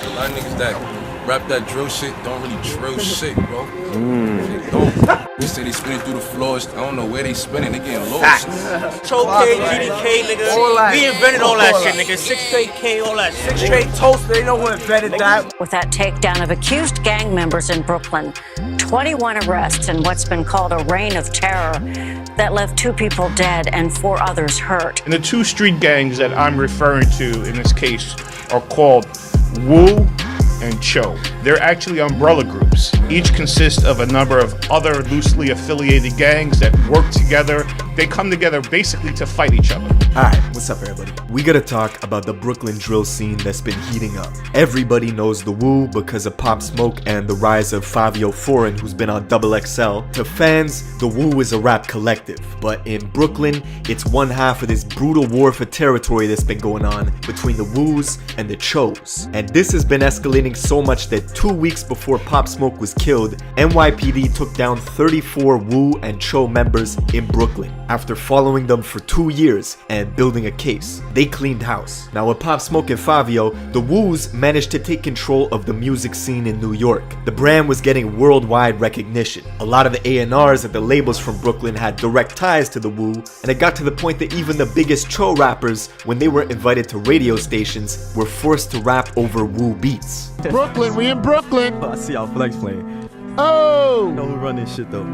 A lot of niggas that rap that drill shit don't really drill shit, bro. They don't. They say they spinning through the floors. I don't know where they spinning. They getting lost. Choos, GDK, nigga. We invented all that shit, nigga. 6 straight K, all that shit. 6 straight toast. They know who invented that. With that takedown of accused gang members in Brooklyn, 21 arrests and what's been called a reign of terror that left 2 people dead and 4 others hurt. And the 2 street gangs that I'm referring to in this case are called Woo and Cho. They're actually umbrella groups. Each consists of a number of other loosely affiliated gangs that work together. They come together basically to fight each other. Alright, what's up everybody? We gotta talk about the Brooklyn drill scene that's been heating up. Everybody knows the Woo because of Pop Smoke and the rise of Fabio Foreign, who's been on XXL. To fans, the Woo is a rap collective, but in Brooklyn, it's one half of this brutal war for territory that's been going on between the Woos and the Choos. And this has been escalating so much that 2 weeks before Pop Smoke was killed, NYPD took down 34 Woo and Cho members in Brooklyn after following them for 2 years and building a case. They cleaned house. Now with Pop Smoke and Fabio, the Woos managed to take control of the music scene in New York. The brand was getting worldwide recognition. A lot of the A&Rs at the labels from Brooklyn had direct ties to the Woo, and it got to the point that even the biggest Cho rappers, when they were invited to radio stations, were forced to rap over Woo beats. Brooklyn, we in Brooklyn. I see how Flex playing. Oh! You know who run this shit though?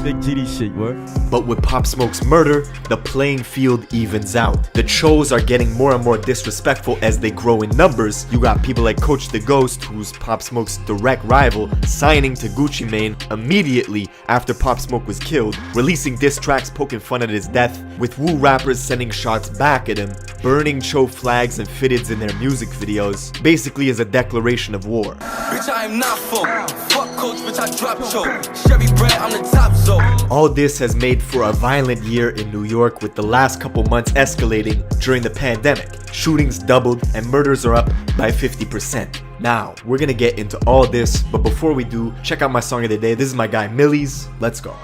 Big GD shit, word. But with Pop Smoke's murder, the playing field evens out. The Choos are getting more and more disrespectful as they grow in numbers. You got people like Coach the Ghost, who's Pop Smoke's direct rival, signing to Gucci Mane immediately after Pop Smoke was killed, releasing diss tracks poking fun at his death, with Woo rappers sending shots back at him, burning Cho flags and fitteds in their music videos, basically as a declaration of war. Bitch, I am not full. Fuck coach, bitch, I drop Cho. Chevy bread, I'm the top zone. All this has made for a violent year in New York, with the last couple months escalating during the pandemic. Shootings doubled and murders are up by 50%. Now, we're gonna get into all this, but before we do, check out my song of the day. This is my guy Millie's. Let's go.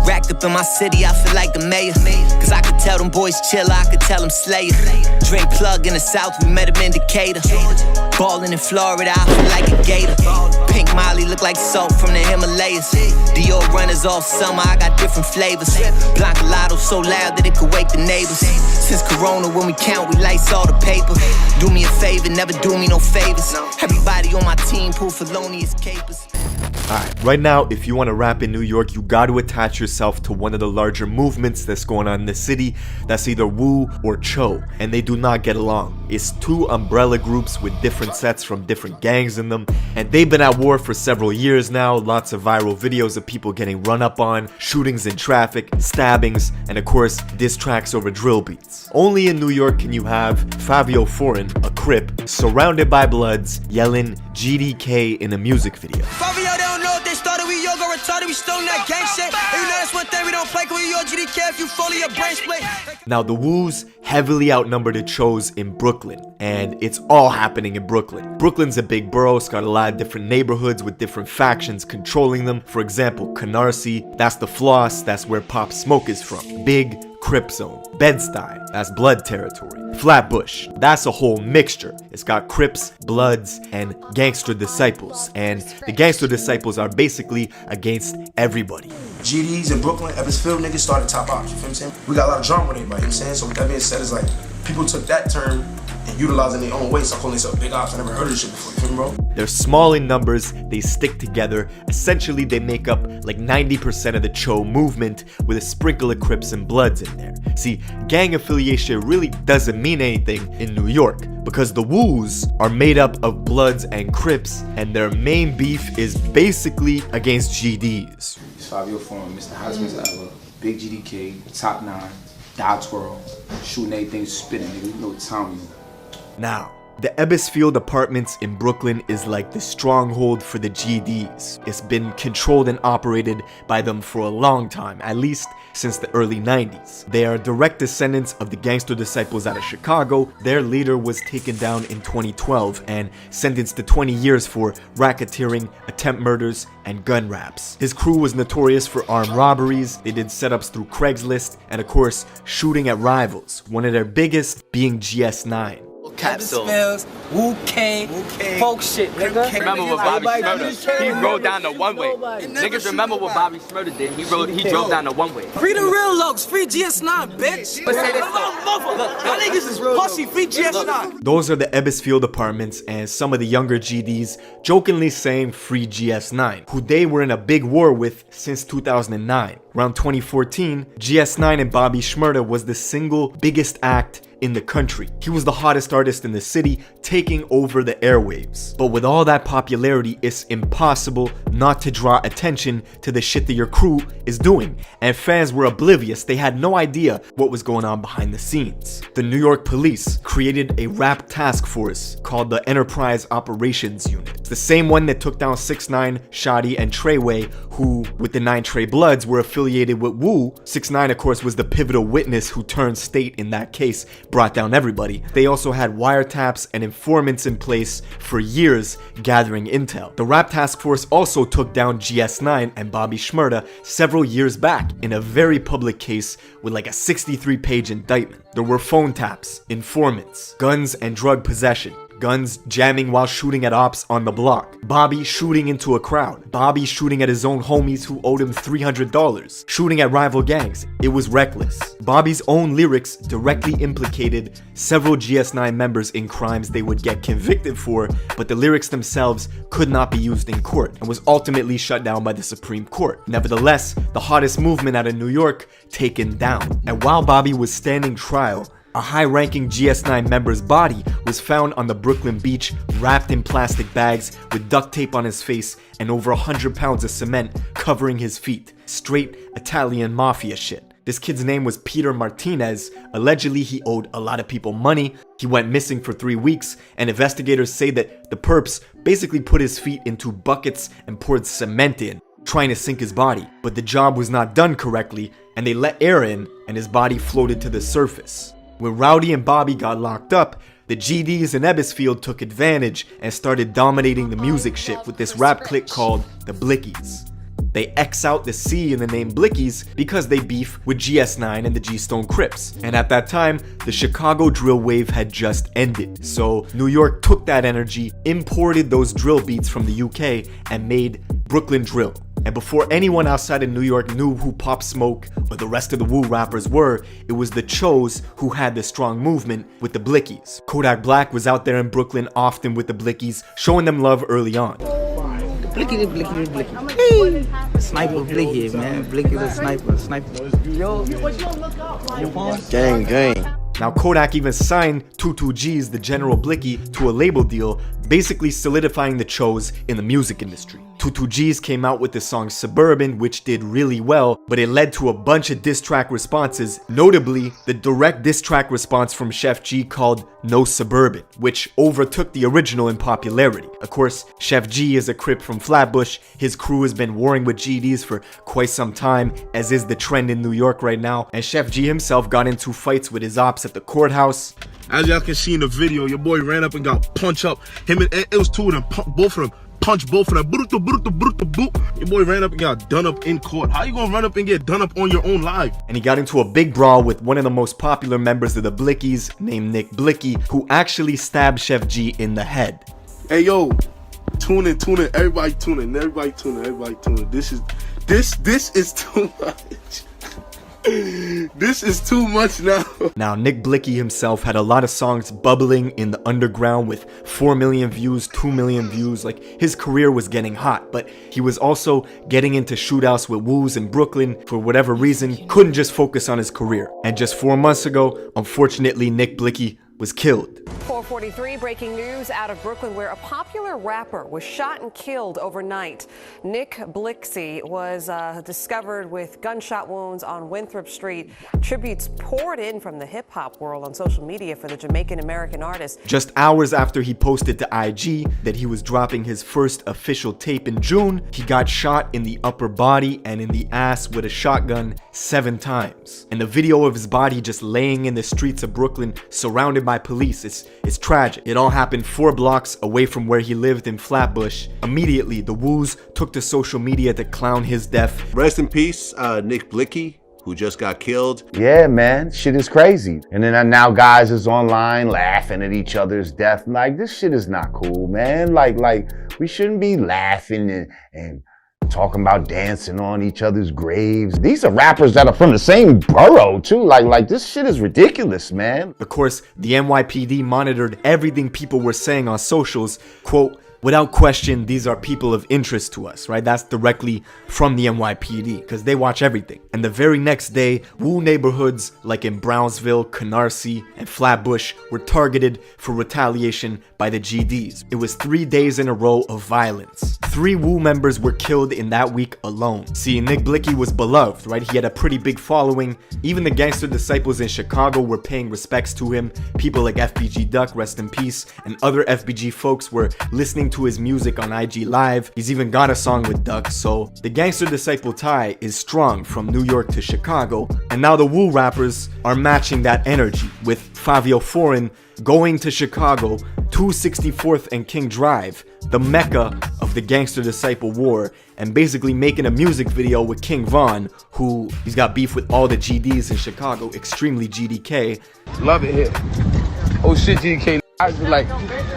Racked up in my city, I feel like the mayor. Cause I could tell them boys chill, I could tell them slayer. Drink plug in the south, we met him in Decatur. Ballin' in Florida, I feel like a gator. Pink Molly look like salt from the Himalayas. Dior runners all summer, I got different flavors. Blanca Lotto so loud that it could wake the neighbors. Since Corona, when we count, we lights all the paper. Do me a favor, never do me no favors. Everybody on my team pull felonious capers. Alright, right now, if you want to rap in New York, you got to attach yourself to one of the larger movements that's going on in the city. That's either Woo or Cho, and they do not get along. It's 2 umbrella groups with different sets from different gangs in them, and they've been at war for several years now. Lots of viral videos of people getting run up on, shootings in traffic, stabbings, and of course, diss tracks over drill beats. Only in New York can you have Fabio Foreign, a Crip, surrounded by Bloods, yelling GDK in a music video. Fabio, they don't know if they started, we yoga retarded, we still in that gang shit. And you know that's one thing we don't play, cause we your GDK if you fully your brain split. Now the Woos heavily outnumber the Choos in Brooklyn, and it's all happening in Brooklyn. Brooklyn's a big borough, it's got a lot of different neighborhoods with different factions controlling them. For example, Canarsie, that's the Floss, that's where Pop Smoke is from. Big Crip Zone. Bed-Stuy, that's Blood territory. Flatbush, that's a whole mixture. It's got Crips, Bloods, and Gangster Disciples. And the Gangster Disciples are basically against everybody. GDs in Brooklyn, Evansville, niggas started top ops, you feel what I'm saying? We got a lot of drama with it, you know what I'm saying? So with that being said, it's like, people took that term and utilizing their own way, so calling themselves big ops. I never heard of this shit before, you feel me, bro? They're small in numbers, they stick together. Essentially, they make up like 90% of the Cho movement, with a sprinkle of Crips and Bloods in there. See, gang affiliation really doesn't mean anything in New York, because the Woos are made up of Bloods and Crips, and their main beef is basically against GDs. It's Fabio Foreign, Mr. Husbands Ever, Big GDK, Top 9, Die Twirl, shooting everything, spinning, nigga, you know what time you. Now, the Ebbsfield Apartments in Brooklyn is like the stronghold for the GDs. It's been controlled and operated by them for a long time, at least since the early 90s. They are direct descendants of the Gangster Disciples out of Chicago. Their leader was taken down in 2012 and sentenced to 20 years for racketeering, attempt murders, and gun raps. His crew was notorious for armed robberies. They did setups through Craigslist, and of course, shooting at rivals, one of their biggest being GS9. Spells, Wu K, folk shit, nigga. Remember what Bobby Smurda? He rode down the one-way. Niggas remember what Bobby Smurda did? He drove down the one-way. Free the real looks, free GS9, bitch. But say this though. Y'all niggas is pussy, free GS9. Those are the Ebbsfield apartments, and some of the younger GDs jokingly saying free GS9, who they were in a big war with since 2009. Around 2014, GS9 and Bobby Shmurda was the single biggest act in the country. He was the hottest artist in the city, taking over the airwaves. But with all that popularity, it's impossible not to draw attention to the shit that your crew is doing. And fans were oblivious. They had no idea what was going on behind the scenes. The New York police created a rap task force called the Enterprise Operations Unit. It's the same one that took down 6ix9ine, Shotty, and Treyway, who, with the 9 Trey Bloods, were affiliated with Wu. 6ix9ine, of course, was the pivotal witness who turned state in that case, brought down everybody. They also had wiretaps and informants in place for years gathering intel. The rap task force also took down GS9 and Bobby Shmurda several years back in a very public case with like a 63-page indictment. There were phone taps, informants, guns and drug possession, guns jamming while shooting at ops on the block, Bobby shooting into a crowd, Bobby shooting at his own homies who owed him $300, shooting at rival gangs. It was reckless. Bobby's own lyrics directly implicated several GS9 members in crimes they would get convicted for, but the lyrics themselves could not be used in court and was ultimately shut down by the Supreme Court. Nevertheless, the hottest movement out of New York taken down. And while Bobby was standing trial, a high-ranking GS9 member's body was found on the Brooklyn beach, wrapped in plastic bags with duct tape on his face and over 100 pounds of cement covering his feet. Straight Italian mafia shit. This kid's name was Peter Martinez. Allegedly, he owed a lot of people money. He went missing for 3 weeks, and investigators say that the perps basically put his feet into buckets and poured cement in, trying to sink his body. But the job was not done correctly, and they let air in, and his body floated to the surface. When Rowdy and Bobby got locked up, the GDs in Ebbsfield took advantage and started dominating the music shit with this rap clique called the Blickies. They X out the C in the name Blickies because they beef with GS9 and the G-Stone Crips. And at that time, the Chicago drill wave had just ended. So New York took that energy, imported those drill beats from the UK, and made Brooklyn drill. And before anyone outside of New York knew who Pop Smoke or the rest of the Wu rappers were, it was the Choos who had the strong movement with the Blickies. Kodak Black was out there in Brooklyn often with the Blickies, showing them love early on. Blicky. Hey. Sniper Blicky, man. Blicky the sniper. Yo, Gang. Now Kodak even signed 22G's the General Blicky to a label deal, basically solidifying the Choos in the music industry. 22G's came out with the song Suburban, which did really well, but it led to a bunch of diss track responses, notably the direct diss track response from Chef G called No Suburban, which overtook the original in popularity. Of course, Chef G is a Crip from Flatbush. His crew has been warring with GDs for quite some time, as is the trend in New York right now, and Chef G himself got into fights with his ops at the courthouse. As y'all can see in the video, your boy ran up and got punched up. It was two of them, both of them. Punch both of them. Your boy ran up and got done up in court. How you gonna run up and get done up on your own live? And he got into a big brawl with one of the most popular members of the Blickies named Nick Blicky, who actually stabbed Chef G in the head. Hey yo, tune in, everybody tune in. This is too much. This is too much now. Now, Nick Blicky himself had a lot of songs bubbling in the underground with 4 million views, 2 million views. Like, his career was getting hot, but he was also getting into shootouts with Woos in Brooklyn. For whatever reason, couldn't just focus on his career. And just 4 months ago, unfortunately, Nick Blicky was killed. 4:43, breaking news out of Brooklyn, where a popular rapper was shot and killed overnight. Nick Blicky was discovered with gunshot wounds on Winthrop Street. Tributes poured in from the hip-hop world on social media for the Jamaican-American artist. Just hours after he posted to IG that he was dropping his first official tape in June, he got shot in the upper body and in the ass with a shotgun 7 times. And the video of his body just laying in the streets of Brooklyn, surrounded by police, it's tragic. It all happened 4 blocks away from where he lived in Flatbush. Immediately, the Woos took to social media to clown his death. Rest in peace, Nick Blicky. who just got killed. Yeah, man, shit is crazy. And then now guys is online laughing at each other's death. Like, this shit is not cool, man. Like we shouldn't be laughing and talking about dancing on each other's graves. These are rappers that are from the same borough too. Like this shit is ridiculous, man. Of course, the NYPD monitored everything people were saying on socials. Quote, without question, these are people of interest to us, right? That's directly from the NYPD because they watch everything. And the very next day, Wu neighborhoods like in Brownsville, Canarsie, and Flatbush were targeted for retaliation by the GDs. It was 3 days in a row of violence. 3 Wu members were killed in that week alone. See, Nick Blicky was beloved, right? He had a pretty big following. Even the gangster disciples in Chicago were paying respects to him. People like FBG Duck, rest in peace, and other FBG folks were listening to his music on IG Live. He's even got a song with Duck, so the gangster disciple tie is strong from New York to Chicago. And now the Wu rappers are matching that energy with Fabio Foreign going to Chicago, 264th and King Drive, the mecca of the gangster disciple war, and basically making a music video with King Von, who he's got beef with all the GDs in Chicago, extremely GDK. Love it here. Oh shit, GDK, I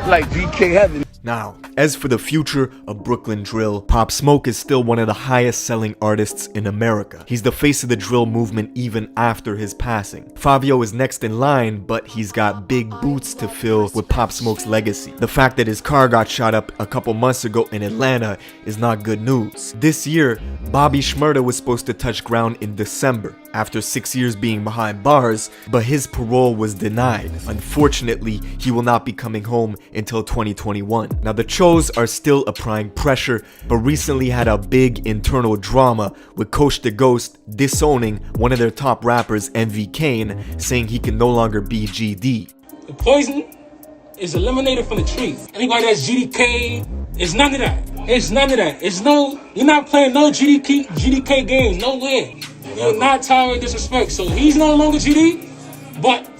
like GK heaven. Now, as for the future of Brooklyn drill, Pop Smoke is still one of the highest selling artists in America. He's the face of the drill movement even after his passing. Fabio is next in line, but he's got big boots to fill with Pop Smoke's legacy. The fact that his car got shot up a couple months ago in Atlanta is not good news. This year, Bobby Shmurda was supposed to touch ground in December, after 6 years being behind bars, but his parole was denied. Unfortunately, he will not be coming home until 2021. Now, the Choos are still applying pressure, but recently had a big internal drama with Coach the Ghost disowning one of their top rappers, MV Kane, saying he can no longer be GD. The poison is eliminated from the tree. Anybody that's GDK, it's none of that. It's none of that. It's no, you're not playing no GDK games, nowhere. You're not tolerate disrespect. So he's no longer GD, but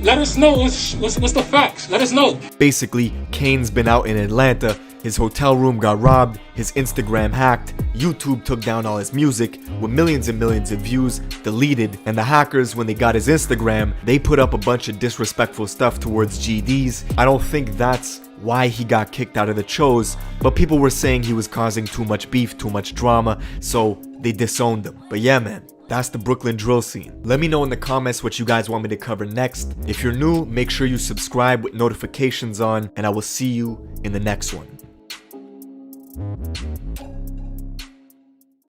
let us know what's the facts. Let us know. Basically, Kane's been out in Atlanta. His hotel room got robbed, his Instagram hacked, YouTube took down all his music with millions and millions of views, deleted, and the hackers, when they got his Instagram, they put up a bunch of disrespectful stuff towards GDs. I don't think that's why he got kicked out of the Choos, but people were saying he was causing too much beef, too much drama, so they disowned him. But yeah, man, that's the Brooklyn drill scene. Let me know in the comments what you guys want me to cover next. If you're new, make sure you subscribe with notifications on, and I will see you in the next one.